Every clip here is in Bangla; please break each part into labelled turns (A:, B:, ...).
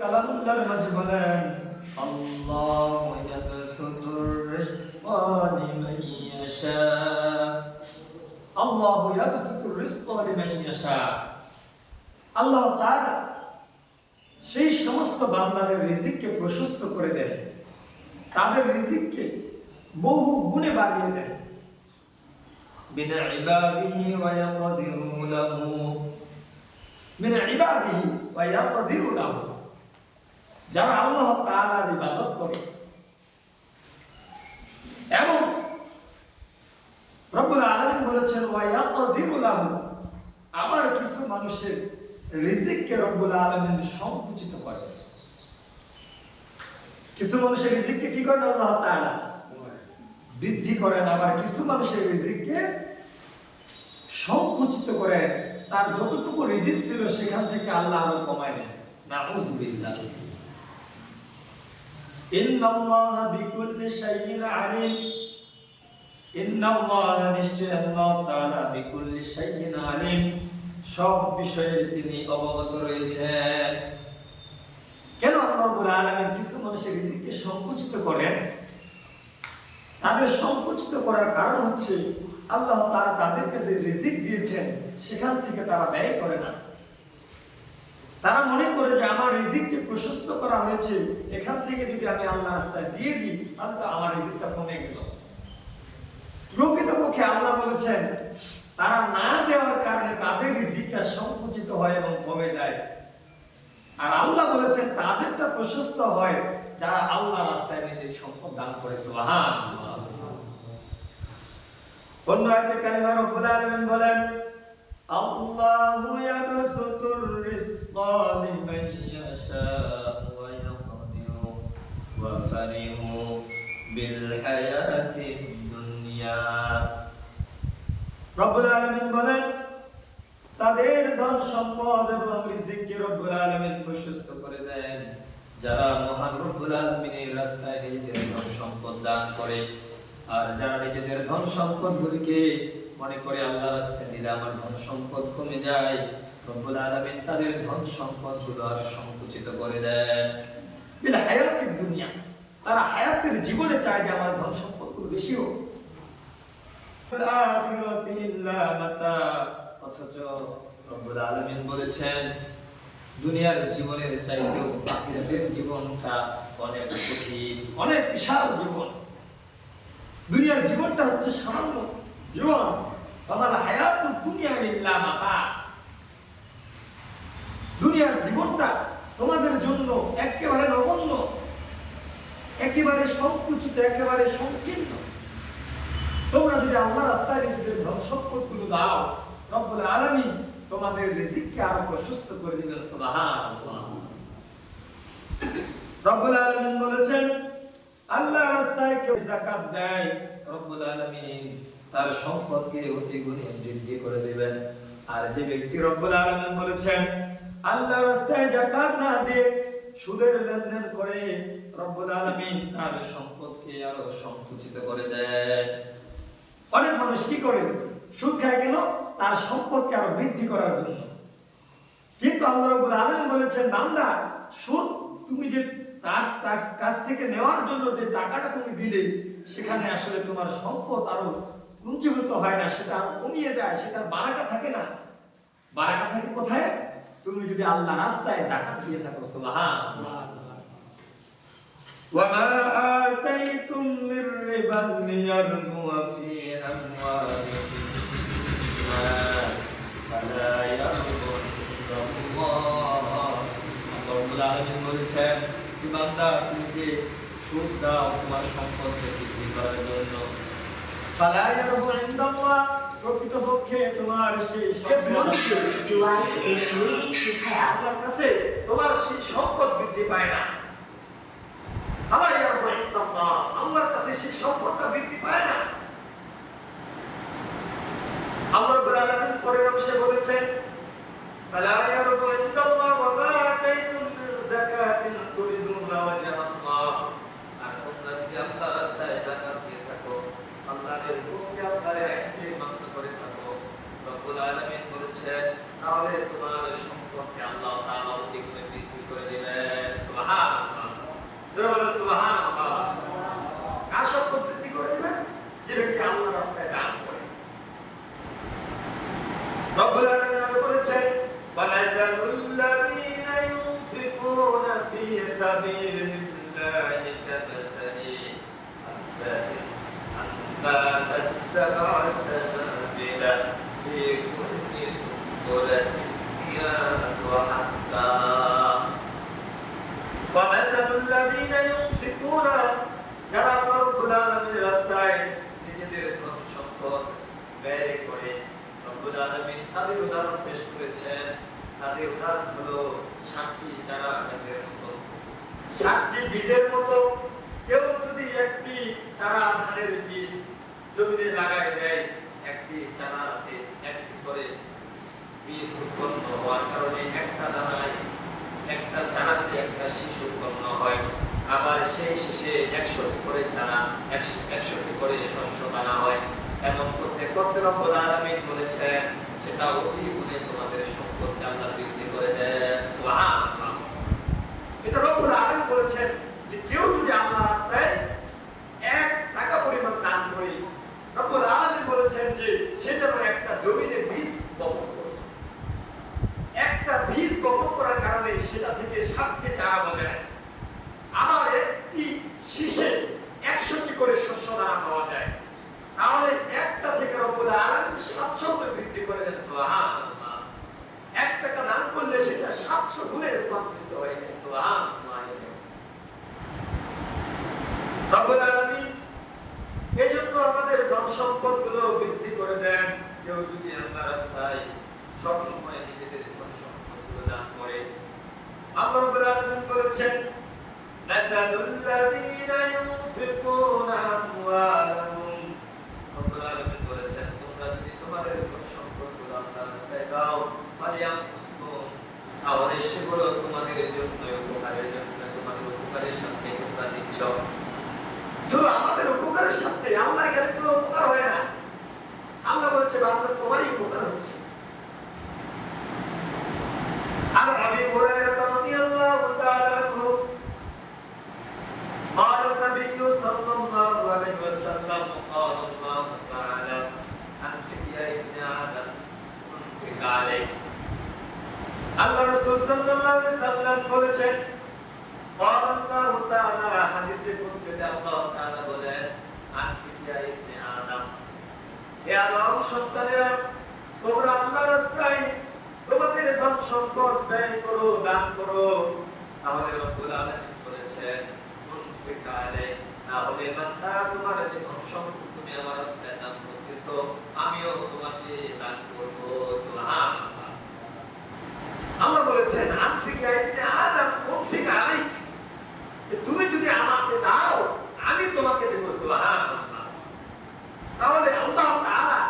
A: কালামুল্লাহর মাঝে বলেন আল্লাহু ইয়াবসুতুর রিজকা লিমান ইয়াশা আল্লাহু ইয়াবসুতুর রিজকা লিমান ইয়াশা আল্লাহ তাআলা সেই সমস্ত বান্দাদের রিজিককে প্রশস্ত করে দেন, তাদের রিজিককে বহু গুণে বাড়িয়ে দেন। মিন ইবাদিহি ওয়া ইয়াকদিরু লাহু মিন ইবাদিহি ওয়া ইয়াকদিরু লাহু, যারা আল্লাহ তাআলার ইবাদত করে এবং রব্বুল আলামিন বলেছেন ওয়া ইয়াকদিরু লাহু, আবার কিছু মানুষের রিজিককে রব্বুল আলামিন সংকুচিত করে। কিছু মানুষের রিজিককে কি করেন আল্লাহ তাআলা বৃদ্ধি করেন, আবার কিছু মানুষের রিজিককে সংকুচিত করে, তার যতটুকু রিজিক ছিল সেখান থেকে আল্লাহ আরো কমায় দেন। নাউযুবিল্লাহ। ইন্নাল্লাহা বিকুল্লি শাইইন আলিম, ইন্নাল্লাহা নিশ্চয় আল্লাহ তাআলা বিকুল্লি শাইইন আলিম, সব বিষয়ে তিনি অবগত রয়েছেন। কেন আল্লাহ রাব্বুল আলামিন কিছু মানুষের রিজিককে সংকুচিত করেন? তাদের সংকুচিত করার কারণ হচ্ছে আল্লাহ তাআলা তাদেরকে যে রিজিক দিয়েছেন সেখান থেকে তারা ব্যয় করে না। তারা মনে করে যে আমার রিজিককে প্রশস্ত করা হয়েছে, এখান থেকে যদি আমি আল্লাহর রাস্তায় দিয়ে দিই তাহলে তো আমার রিজিকটা কমে গেল। প্রকৃতপক্ষে আল্লাহ বলেছেন তারা না দেওয়ার কারণে তাদের রিজিকটা সংকুচিত হয় এবং কমে যায়, আর আল্লাহ বলেছেন তাদেরটা প্রশস্ত হয় যারা আল্লাহর রাস্তায় নিজের সম্পদ দান করে। সুবহানাল্লাহ। অন্য আয়াতে কারিমা রব্বুল আলামিন বলেন আল্লাহু ইয়াবসুতুর রিজকা লিমান ইয়াশাউ ওয়া ইয়াকদিরু ওয়া ফারিহু বিল হায়াতিদ দুনিয়া। রব্বুল আলামিন বলেন তাদের ধন সম্পদ এবং রিজিককে রব্বুল আলামিন প্রশস্ত করে দেন যারা মহান রব্বুল আলামিনের রাস্তায় নিজেদের ধন সম্পদ দান করে, আর যারা নিজেদের ধন সম্পদগুলিকে মনে করে আল্লাহর রাস্তায় দিলে আমার ধন সম্পদ কমে যায়, রব্বুল আলামিন তাদের ধন সম্পদগুলো আরো সংকুচিত করে দেন। বিল হায়াতিদ দুনিয়া, তারা হায়াতের জীবনে চায় যে আমার ধন সম্পদগুলো বেশি হোক। আখিরাতি ইল্লা মাতা, অথচ রব্বুল আলামিন বলেছেন দুনিয়ার জীবনের চাইতেও আখিরাতের জীবনটা অনেক কঠিন, অনেক বিশাল জীবন। দুনিয়ার জীবনটা হচ্ছে সামান্য জীবন। আমাল হায়াতুদ দুনিয়া ইল্লা মাতা, দুনিয়ার জীবনটা তোমাদের জন্য একেবারে নগণ্য, একেবারে সংকুচিত, একেবারে সংকীর্ণ। তোমরা যদি আল্লাহর রাস্তায় নিজেদের ধন সম্পদগুলো দাও, রব্বুল আলামিন তোমাদের রিজিককে আরো প্রশস্ত করে দিবেন। সুবহানাল্লাহ। রব্বুল আলামিন বলেছেন আল্লাহর রাস্তায় কেউ যাকাত দেয়, রব্বুল আলামিন তার সম্পদকে অতি গুণে বৃদ্ধি করে দিবেন। আর যে ব্যক্তি রব্বুল আলামিন বলেছেন আল্লাহর রাস্তায় যাকাত না দিয়ে সুদের লেনদেন করে, রব্বুল আলামিন তার সম্পদকে আরো সংকুচিত করে দেন। অনেক মানুষ কি করে সুদ খায় কেন? তার সম্পদকে আরো বৃদ্ধি করার জন্য। কিন্তু আল্লাহ রাব্বুল আলামিন বলেছেন বান্দা, সুদ তুমি যে তার কাছ থেকে নেওয়ার জন্য যে টাকাটা তুমি দিলে সেখানে আসলে তোমার সম্পদ আরো পুঞ্জীভূত হয় না, সেটা আরো কমিয়ে যায়, সেটার বারাকা থাকে না। বারাকা থাকে কোথায়? তুমি যদি আল্লাহর রাস্তায় যাকাত দিয়ে থাকো। সুবহানাল্লাহ। ওয়া মা আতাইতুম মির রিবান লিয়ারবুয়া ফি আমওয়ালিন নাস ফালা ইয়ারবু ইনদাল্লাহ। রব্বুল আলামিন বলেছেন বান্দা, তুমি যে সুদ দাও তোমার সম্পদকে বৃদ্ধি করার জন্য, ফালা ইয়ারবু ইনদাল্লাহ, প্রকৃতপক্ষে তোমার সেই আল্লাহর কাছে তোমার সেই সম্পদ বৃদ্ধি পায় না। ফালা ইয়ারবু ইনদাল্লাহ, আল্লাহর কাছে সেই সম্পদটা বৃদ্ধি পায় না। আল্লাহ রাব্বুল আলামিন পরের অংশে বলেছেন ফালা ইয়ারবু ইনদাল্লাহ ওয়া মা আতাইতুম মিন যাকাতিন তুরিদুনা ওয়াজহাল্লাহ। আর তোমরা যদি আল্লাহর রাস্তায় যাকাত দিয়ে থাকো, আল্লাহর হুকুমকে আল্লাহর আইনকে মান্য করে থাকো, রব্বুল আলামিন বলেছেন তাহলে তোমার সম্পদকে আল্লাহ তাআলা অধিক বৃদ্ধি করে দিবেন। সুবহানাল্লাহ। কার সম্পদ বৃদ্ধি করে দিবেন? যে ব্যক্তি আল্লাহর রাস্তায় দান করে। রব্বুল আলামিন আরো বলেছেন ওয়ালাযালুল্লাযীনা ইউনফিকুনা ফী সাবিলিল্লাহি কামাসালি আনবাতাত সাব'a সানাবিলা ফী কুল্লি সুনবুলাতিন মিয়াতু হাব্বা ওয়ামাসালুল্লাযীনা ইউনফিকুনা যারা আল্লাহ রাব্বুল আলামিনের রাস্তায় নিজেদের ধন সম্পদ ব্যয় করে রব্বুল আলামিন তাদের উদাহরণ পেশ করেছেন। তাদের উদাহরণ হলো 60টি চারা গাছের মতো, 60টি বীজের মতো। কেউ যদি একটি চারা ধানের বীজ জমিতে লাগায় দেয়, একটি চারাতে একটি করে বীজ উৎপন্ন হওয়ার কারণে একটা দানায় একটা চারাতে একটা শীষ উৎপন্ন হয়। আবার সেই শীষে 100টি করে চারা, 100টি করে শস্য দানা হয়। এমন করতে করতে রব্বুল আলামিন বলেছেন সেটা অতি গুণে তোমাদের সম্পদকে আল্লাহ বৃদ্ধি করে দেন। সুবহানাল্লাহ। এটা রব্বুল আলামিন বলেছেন যে কেউ যদি আল্লাহর রাস্তায় 1 টাকা পরিমাণ দান করে, রব্বুল আলামিন বলেছেন যে সে যেন একটা জমিতে বীজ বপন করে। একটা বীজ বপন করার কারণে সেটা থেকে 7টি চারা গজায়। আবার একটি শীষে 100টি করে শস্য দানা পাওয়া যায়। তাহলে একটা থেকে রব্বুল আলামিন 700 গুণ বৃদ্ধি করে দেন। সুবহানাল্লাহ। 1 টাকা দান করলে সেটা 700 গুণে রূপান্তরিত হয়ে যায়। সুবহানাল্লাহ। রব্বুল আলামিন এজন্য আমাদের ধন সম্পদগুলো বৃদ্ধি করে দেন। কেউ যদি আল্লাহর রাস্তায় সব সময় নিজেদের ধন সম্পদগুলো দান করে, আল্লাহ রাব্বুল আলামিন বলেছেন মাসালুল্লাযীনা ইউনফিকুনা আমওয়ালাহুম, রব্বুল আলামিন বলেছেন তোমরা যদি তোমাদের ধন সম্পদগুলো আল্লাহর রাস্তায় দাও ফালিয়ানফুসকুম, তাহলে সেগুলো তোমাদের জন্য উপকারের জন্য, তোমাদের উপকারের সাথে তোমরা দিচ্ছ। শুধু আমাদের উপকারের সাথে আল্লাহর এখানে কোনো উপকার হয় না। আল্লাহ বলছে বান্দা তোমারই উপকার হচ্ছে। আর আবি হুরায়রা রাদিয়াল্লাহু তাআলা আনহু قال النبي صلى الله عليه وسلم قال الله تعالى أنفق يا ابن آدم أنفق عليك। আল্লাহ রাসূল সাল্লাল্লাহু আলাইহি ওয়াসাল্লাম বলেছেন قال الله تعالى হাদিসে কুদসিতে আল্লাহ তাআলা বলেন আনফিক ইয়া ইবনে আদম, হে আদম সন্তানেরা তোমরা আল্লাহর রাস্তায় তোমাদের ধন সম্পদ ব্যয় করো, দান করো। তাহলে রব্বুল আলামিন বলেছেন আনফিক আলাইক, তাহলে বান্দা তোমার যে ধন সম্পদ তুমি আমার রাস্তায় দান করতেছো আমিও তোমাকে দান করব। সুবহানাল্লাহ। আল্লাহ বলেছেন আনফিক ইয়া ইবনে আদম আনফিক আলাইক, তুমি যদি আমাকে দাও আমি তোমাকে দেব। সুবহানাল্লাহ। তাহলে আল্লাহ তাআলা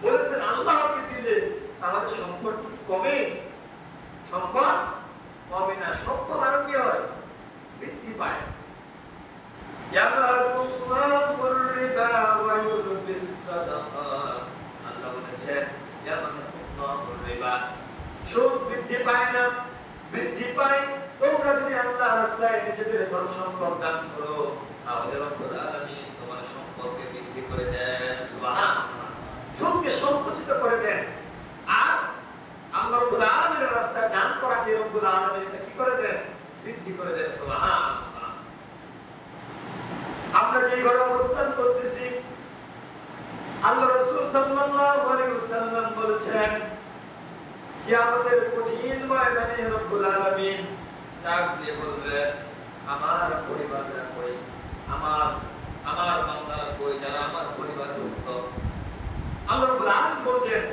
A: বলেছেন আল্লাহকে দিলে তাহলে সম্পদ কমে? সম্পদ কমে না, সম্পদ আরো কি হয়? বৃদ্ধি পায়। ইয়ামাকুল্লাহুর রিবা ওয়া ইউরবিস সাদাকাত, আল্লাহ বলেছেন ইয়ামাকুল্লাহুর রিবা, সুদ বৃদ্ধি পায় না, বৃদ্ধি পায় তোমরা যদি আল্লাহর রাস্তায় নিজেদের ধন সম্পদ দান করো, তাহলে রব্বুল আলামিন তোমার সম্পদকে বৃদ্ধি করে দেন। সুবহানাল্লাহ। সুদকে সংকুচিত করে দেন। আর আল্লাহ রাব্বুল আলামিনের রাস্তায় দান করাকে রব্বুল আলামিন কি করে দেন? বৃদ্ধি করে দেন। সুবহানাল্লাহ। আমরা যে ঘরে অবস্থান করতেছি আল্লাহ রাসূল সাল্লাল্লাহু আলাইহি ওয়াসাল্লাম বলেছেন কিয়ামতের কঠিন ময়দানে রব্বুল আলামিন ডাক দিয়ে বলবেন আমার পরিবাররা কই, আমার বান্দারা কই যারা আমার পরিবারভুক্ত। আল্লাহ রাব্বুল আলামিন বললেন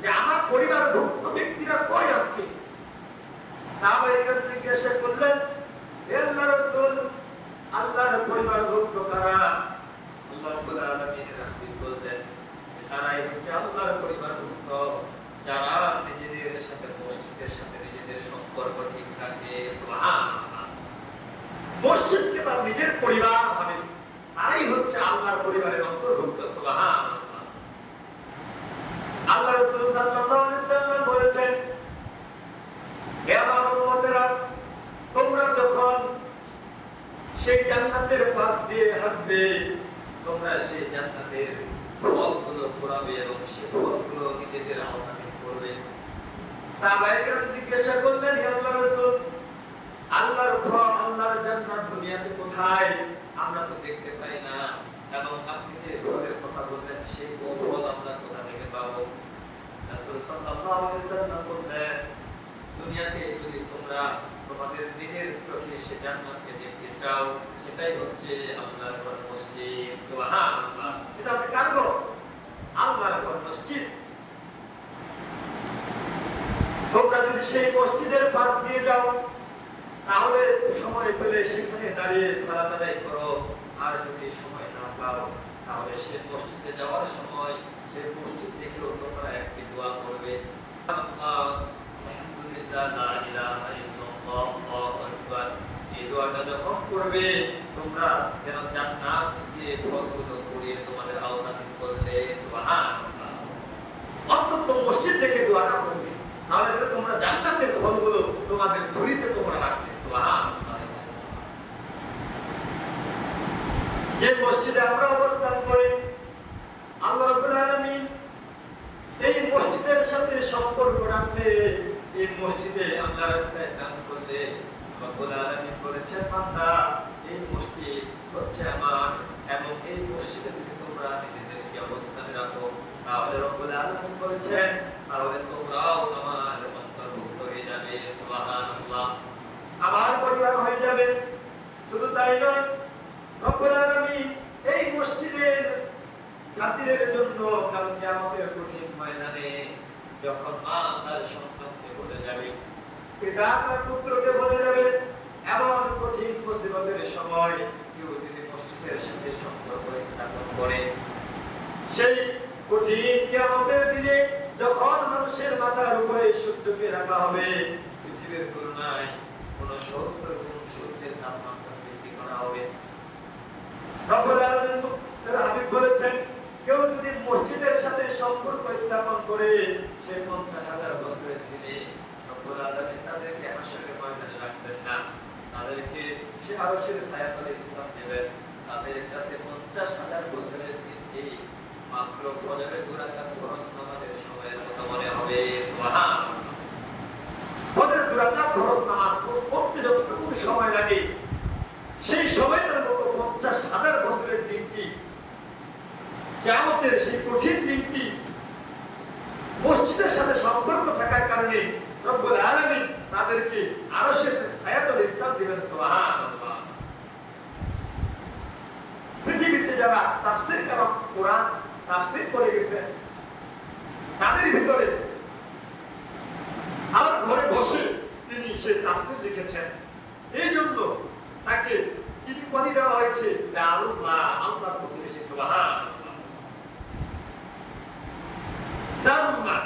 A: যে আমার পরিবারভুক্ত ব্যক্তিরা কই আজকে? সাহাবায়ে জিজ্ঞাসা করলেন হে আল্লাহর রাসূল আল্লাহর পরিবারভুক্ত কারা? আল্লাহ রাব্বুল আলামিন রাসূল বললেন তারাই হচ্ছে আল্লাহর পরিবারভুক্ত যারা নিজেদের সাথে মসজিদের সাথে নিজেদের সম্পর্ক ঠিক রাখে। সুবহানাল্লাহ। মসজিদকে তার নিজের পরিবার ভাবে, তারাই হচ্ছে আল্লাহর পরিবারের অন্তর্ভুক্ত। সুবহানাল্লাহ। আল্লাহ রাসূল সাল্লাল্লাহু আলাইহি ওয়াসাল্লাম বলেছেন হে আমার উম্মতেরা তোমরা যখন সেই জান্নাতের পাশ দিয়ে হাঁটবে, তোমরা সেই জান্নাতের ফলগুলো কুড়াবে এবং সেই ফলগুলো নিজেদের আওতাধীন করবে। সাহাবায়ে কেরাম জিজ্ঞাসা করলেন, হে আল্লাহর রাসূল, আল্লাহর ফল, আল্লাহর জান্নাত দুনিয়াতে কোথায়? আমরা তো দেখতে পাই না, এবং আপনি যে ফলের কথা বললেন সেই ফল আমরা কোথা থেকে পাবো? রাসূল সাল্লাল্লাহু আলাইহি ওয়াসাল্লাম বললেন, দুনিয়াতে যদি তোমরা তোমাদের নিজের চোখে সেই জান্নাতকে দেখতে চাও, সেটাই হচ্ছে আল্লাহর ঘর মসজিদ। সুবহানাল্লাহ। এটা হচ্ছে কার ঘর? আল্লাহর ঘর মসজিদ। তোমরা যদি সেই মসজিদের পাশ দিয়ে যাও, তাহলে সময় পেলে সেখানে দাঁড়িয়ে সালাত আদায় করো। আর যদি সময় না পাও, তাহলে সেই মসজিদে যাওয়ার সময় সেই মসজিদ দেখেও তোমরা একটি দোয়া করবে, আলহামদুলিল্লাহ, লা ইলাহা ইল্লাল্লাহ, আল্লাহু আকবার। এই দোয়াটা যখন করবে, তোমরা যেন জান্নাত থেকে ফলগুলো কুড়িয়ে তোমাদের আওতাধীন করলে। সুবহানাল্লাহ। অন্তত মসজিদ থেকে দোয়াটা করবে, তাহলে যেন তোমরা জান্নাতের ফলগুলো তোমাদের ঝুড়িতে তোমরা রাখবে। সুবহানাল্লাহ। যে মসজিদে আমরা অবস্থান করি, আল্লাহ রাব্বুল আলামিন এই মসজিদের সাথে সম্পর্ক রাখতে, এই মসজিদে আল্লাহর রাস্তায় দান করলে রব্বুল আলামিন বলেছেন, বান্দা এই মসজিদ হচ্ছে আমার, এবং এই মসজিদে যদি তোমরা নিজেদেরকে অবস্থানে রাখো, তাহলে রব্বুল আলামিন বলেছেন, তাহলে তোমরাও আমার অন্তর্ভুক্ত হয়ে যাবে। সুবহানাল্লাহ। আমার পরিবার হয়ে যাবে। শুধু তাই নয়, রব্বুল আলামিন এই মসজিদের খাতিরের জন্য কাল কিয়ামতের কঠিন ময়দানে যখন মা তার সন্তানকে বলে যাবে, পিতা তার পুত্রকে বলে যাবে, এমন কঠিন মুসিবতের সময় কেউ যদি মসজিদের সাথে সম্পর্ক স্থাপন করে, সেই কঠিন কিয়ামতের দিনে যখন মানুষের মাথার উপরে সূর্যকে রাখা হবে, পৃথিবীর তুলনায় 69 গুণ সূর্যের তাপমাত্রা বৃদ্ধি করা হবে। রব্বুল আলামিন তার হাবিব বলেছেন, কেউ যদি মসজিদের সাথে সম্পর্ক স্থাপন করে, সেই 50,000 বছরের দিনে রব্বুল আলামিন তাদেরকে হাসরের ময়দানে রাখবেন না, তাদেরকে সে আরশের ছায়াতলে স্থান দেবেন। তাদের কাছে 50,000 বছরের দিনটি মাত্র ফজরের 2 রাকাত ফরজ নামাজের সময়ের মতো মনে হবে। সুবহানাল্লাহ। ফজরের 2 রাকাত ফরজ নামাজ পড়তে যতটুকু সময় লাগে, সেই সময়টার মতো 50,000 বছরের দিনটি, কিয়ামতের সেই কঠিন দিনটি মসজিদের সাথে সম্পর্ক থাকার কারণে রব্বুল আলামিন তাদেরকে আরশের ছায়াতলে স্থান দিবেন। সুবহানাল্লাহ। পৃথিবীতে যারা তাফসীর কারক কোরআন তাফসীর করে গেছেন, তাদের ভিতরে আর ঘরে বসে তিনি সেই তাফসীর লিখেছেন। এই জন্য তাকে কি উপাধি দেওয়া হয়েছে? জালুল্লাহ, আল্লাহর প্রতিবেশী। সুবহানাল্লাহ। জালুল্লাহ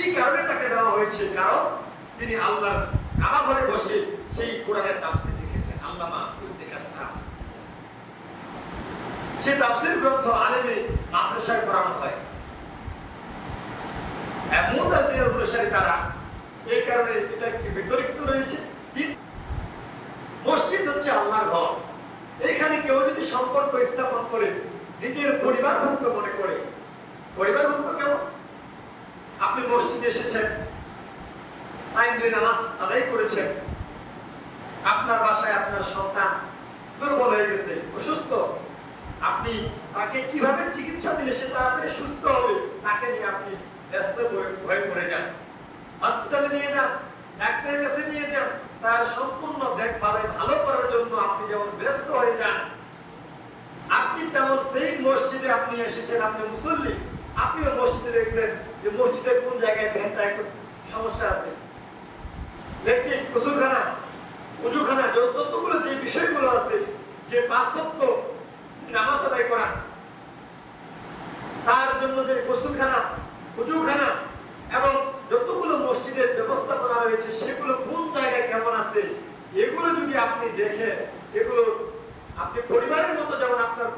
A: এই কারণে তাকে দেওয়া হয়েছে, কারণ তিনি আল্লাহর কাবা ঘরে বসে সেই কোরআনের তাফসীর লিখেছেন। আল্লামা ইবনে কাসির, সেই তাফসীর গ্রন্থ আলেমে মাদ্রাসায় পড়ানো হয়। মুতাযিলার অনুসারী তারা, এই কারণে এটা একটি বিতর্কিত রয়েছে। মসজিদ হচ্ছে আল্লাহর ঘর। এখানে কেউ যদি সম্পর্ক স্থাপন করে, নিজের পরিবারভুক্ত মনে করে, পরিবারভুক্ত কেমন? আপনি মসজিদে এসেছেন, টাইমলি নামাজ আদায় করেছেন, আপনার বাসায় আপনার সন্তান দুর্বল হয়ে গেছে, অসুস্থ, আপনি তাকে কিভাবে চিকিৎসা দিলে সে তাড়াতাড়ি সুস্থ হবে, তাকে নিয়ে আপনি ব্যস্ত হয়ে পড়ে যান। হসপিটালে নিয়ে যান, ডাক্তারের কাছে নিয়ে যান, তার সম্পূর্ণ দেখভাল ভালো করার জন্য আপনি যেমন ব্যস্ত হয়ে যান, আপনি তেমন সেই মসজিদে আপনি এসেছেন, আপনি মুসল্লি, আপনিও মসজিদে দেখছেন যে মসজিদের কোন জায়গায় ফ্যানটা একটু সমস্যা আছে, দেখতে গোসলখানা, উজুখানা, যতগুলো যে বিষয়গুলো আছে, যে 5 ওয়াক্ত নামাজ আদায় করা, তার জন্য যে গোসলখানা, উজুখানা এবং যতগুলো মসজিদের ব্যবস্থাপনা রয়েছে, সেগুলো কোন জায়গায় কেমন আছে, এগুলো যদি আপনি দেখে, এগুলো আপনি পরিবারের মতো, যেমন আপনার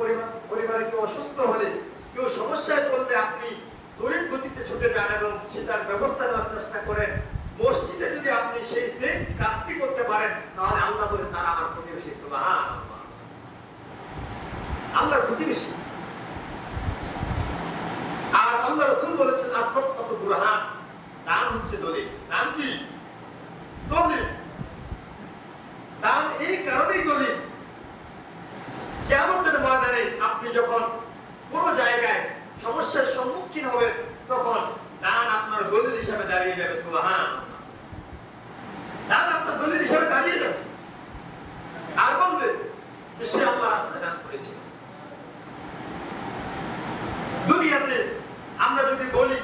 A: পরিবারে কেউ অসুস্থ হলে, কেউ সমস্যায় পড়লে আপনি তড়িৎ গতিতে ছুটে যান এবং সেটার ব্যবস্থা নেওয়ার চেষ্টা করেন। মসজিদে যদি আপনি সেই সেম কাজটি করতে পারেন, তাহলে আল্লাহ বলে তারা আমার প্রতিবেশী। সুবহানাল্লাহ।
B: বেশি। আর আল্লাহ রাসূল বলেছেন as-সাদকাতু বুরহান, দান হচ্ছে দলিল। দান কি? দলিল। দান এই কারণেই দলিল, কিয়ামতের ময়দানে আপনি যখন কোন জায়গায় সমস্যার সম্মুখীন হবেন তখন দান আপনার দলিল হিসেবে দাঁড়িয়ে যাবে। সুবহানাল্লাহ। দান আপনার দলিল হিসেবে দাঁড়িয়ে যাবে আর বলবে যে সে আল্লাহর রাস্তায় দান করেছে। দুনিয়াতে আমরা যদি বলি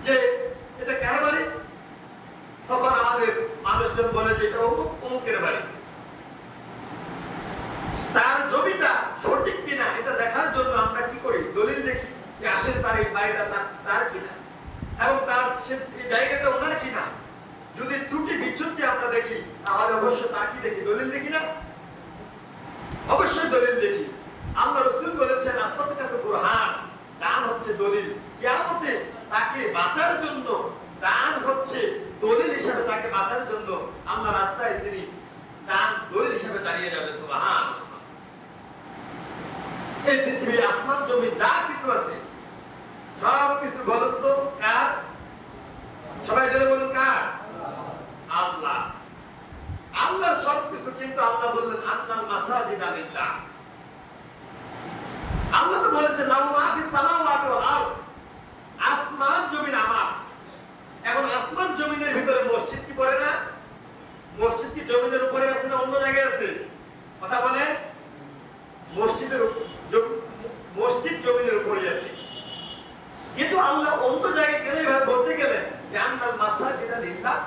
B: যে এটা কার বাড়ি, তখন আমাদের মানুষজন বলে যে এটা অমুকের বাড়ি। তার জমিটা সঠিক কিনা এটা দেখার জন্য আমরা কি করি? দলিল দেখি যে আসলে তার এই বাড়িটা তার কিনা এবং তার এই জায়গাটা ওনার কিনা। যদি ত্রুটি বিচ্যুতি আমরা দেখি তাহলে অবশ্য তার কি দেখি? দলিল দেখি না? অবশ্যই দলিল দেখি। আল্লাহ রাসূল বলেছেন as-সাদকাতু বুরহান, দান হচ্ছে দলিল। কিয়ামতে তাকে বাঁচার জন্য দান হচ্ছে দলিল হিসেবে, তাকে বাঁচার জন্য আল্লাহর রাস্তায় তিনি দান দলিল হিসেবে দাঁড়িয়ে যাবে। সুবহানাল্লাহ। এই পৃথিবীর আসমান জমি যা কিছু আছে সব কিছু বলুন তো কার? সবাই জেনে বলুন কার? আল্লাহ। আল্লাহর সব কিছু, কিন্তু আল্লাহ বললেন আন্নাল মাসাজিদা লিল্লাহ। আল্লাহ তো বলেছেন লাহু মা ফিস সামাওয়াতি ওয়াল আরদ, আসমান জমিন আমার। এখন আসমান জমিনের ভিতরে মসজিদ কি পড়ে না? মসজিদ কি জমিনের উপরে আছে না অন্য জায়গায় আছে? কথা বলেন। মসজিদ জমিনের উপরে আছে, কিন্তু আল্লাহ অন্য জায়গায় কেন এভাবে বলতে গেলেন যে আন্নাল মাসাজিদা লিল্লাহ?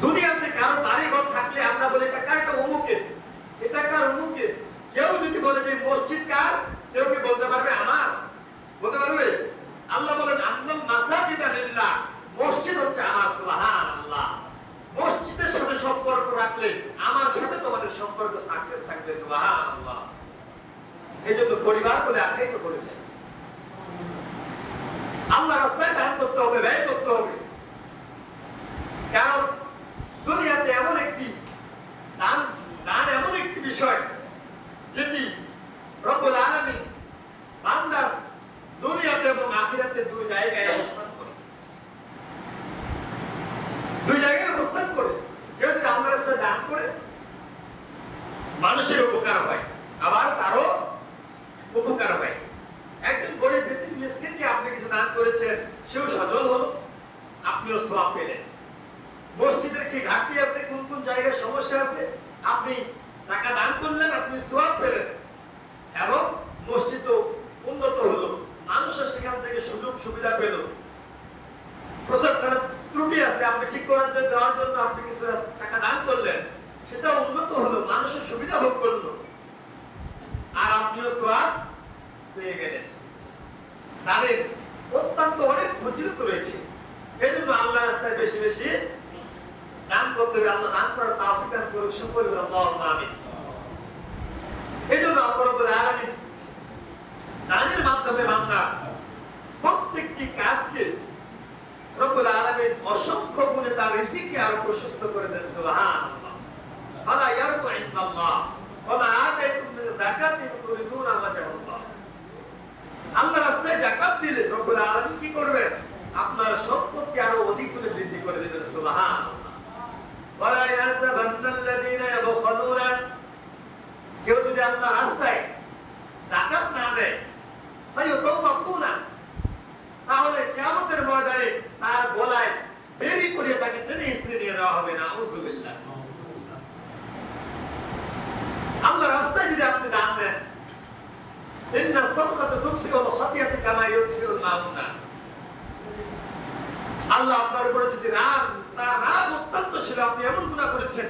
B: দুনিয়াতে কারো বাড়ি ঘর থাকলে আমরা বলি এটা কার? এটা অমুকের। এটা কার? অমুকের। কেউ যদি বলে যে মসজিদ কার, কেউ কি বলতে পারবে আমার? বলতে পারবে? আল্লাহ বলেন আন্নাল মাসাজিদা লিল্লাহ, মসজিদ হচ্ছে আমার। সুবহানাল্লাহ। মসজিদের সাথে সম্পর্ক রাখলে আমার সাথে তোমাদের সম্পর্ক সাকসেস থাকবে। সুবহানাল্লাহ। এইজন্য পরিবার বলে আখ্যায়িত করেছেন। আল্লাহর রাস্তায় দান করতে হবে, ব্যয় করতে হবে। কারণ দুনিয়াতে এমন একটি দান এমন একটি বিষয় যেটি রব্বুল আলামিন বান্দার দুনিয়াতে এবং আখিরাতে দুই জায়গায় অবস্থান করে। দুই জায়গায় অবস্থান করে। কেউ যদি আল্লাহর রাস্তায় দান করে মানুষের উপকার হয়, আবার তারও উপকার হয়। একজন গরিব ব্যক্তি মিসকিনকে আপনি কিছু দান করেছেন, সেও সচল হলো, আপনিও সওয়াব পেলেন। মসজিদের কি ঘাটতি আছে, কোন কোন জায়গায় সমস্যা আছে, আপনি টাকা দান করলেন, আপনি সওয়াব পেলেন এবং মসজিদও উন্নত হলো, মানুষও সেখান থেকে সুযোগ সুবিধা পেল। প্রসাদখানে ত্রুটি আছে, আপনি ঠিক করার জন্য দেওয়ার জন্য আপনি কিছু টাকা দান করলেন, সেটা উন্নত হলো, মানুষের সুবিধা ভোগ করলো, আর আপনিও সওয়াব পেয়ে গেলেন। তাদের অত্যন্ত অনেক ফজিলত রয়েছে। এই জন্য আল্লাহর রাস্তায় বেশি বেশি দান করতে হবে। আল্লাহ দান করার তৌফিক দান করুন সকলে, আল্লাহুম্মা আমিন। এই জন্য আল্লাহ রাব্বুল আলামিন দানের মাধ্যমে বান্দা প্রত্যেকটি কাজকে রব্বুল আলামিন অসংখ্য গুণে তার রিজিককে আরো প্রশস্ত করে দেন। সুবহানাল্লাহ। ফালা ইয়ারকু ইনদাল্লাহ ওয়া মা আতাইতুম মিন যাকাতিন তুরিদুনা ওয়াজহাল্লাহ। আল্লাহর রাস্তায় যাকাত দিলে রব্বুল আলামিন কি করবেন? আপনার সম্পদকে আরো অধিক করে বৃদ্ধি করে দিবেন। সুবহানাল্লাহ। ওয়ালা ইয়াহসাবান্নাল্লাযীনা ইয়াবখালুনা, কেউ যদি আল্লাহর রাস্তায় যাকাত না দেয়, সাইয়ুতাওয়াকুনা, তাহলে কিয়ামতের ময়দানে তার গলায় বেরি করে তাকে টেনে ইস্ত্রি দিয়ে দেওয়া হবে। নাউযুবিল্লাহ। আল্লাহর রাস্তায় যদি আপনি দান দেন, ইন্না সাদকাতা তুকফিউল খাতিয়াতা কামা ইউকফিউল মাউনা, আল্লাহ আপনার উপরে যদি তার রাগ অত্যন্ত ছিল, আপনি এমন গুনাহ করেছেন,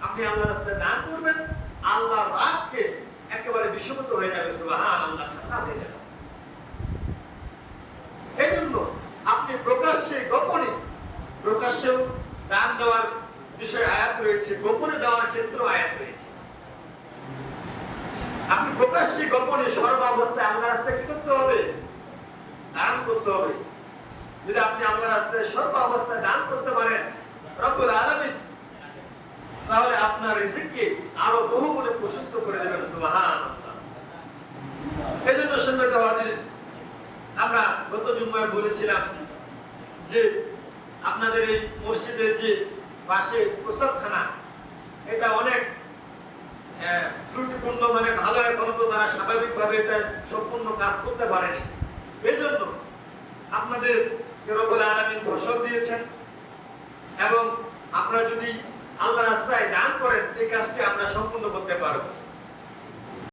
B: আপনি আল্লাহর রাস্তায় দান করবেন, আল্লাহর রাগকে একেবারে বিস্মিত হয়ে যাবে। সুবহানাল্লাহ। ঠান্ডা হয়ে যাবে। এজন্য আপনি প্রকাশ্যে গোপনে, প্রকাশ্যেও দান দেওয়ার বিষয়ে আয়াত রয়েছে, গোপনে দেওয়ার ক্ষেত্রেও আয়াত রয়েছে। আপনি প্রকাশ্যে গোপনে সর্বাবস্থায় আল্লাহর রাস্তায় কি করতে হবে? দান করতে হবে। যদি আপনি আল্লাহর রাস্তায় সর্বাবস্থায় দান করতে পারেন রব্বুল আলামিন, তাহলে আপনার রিজিককে আরো বহুগুণে প্রশস্ত করে দেবেন। সুবহানাল্লাহ। এই জন্য সম্মানিত হাজিরিন, আমরা গত জুম্মায় বলেছিলাম যে আপনাদের এই মসজিদের যে পাশে প্রসাবখানা, এটা অনেক ত্রুটিপূর্ণ, মানে ভালো, এখনো তো তারা স্বাভাবিকভাবে এটা সম্পূর্ণ কাজ করতে পারেনি। এই জন্য আপনাদের রব্বুল আলামিন ফসল দিয়েছেন, এবং আপনারা যদি আল্লাহর রাস্তায় দান করেন এই কাজটি আমরা সম্পূর্ণ করতে পারবো।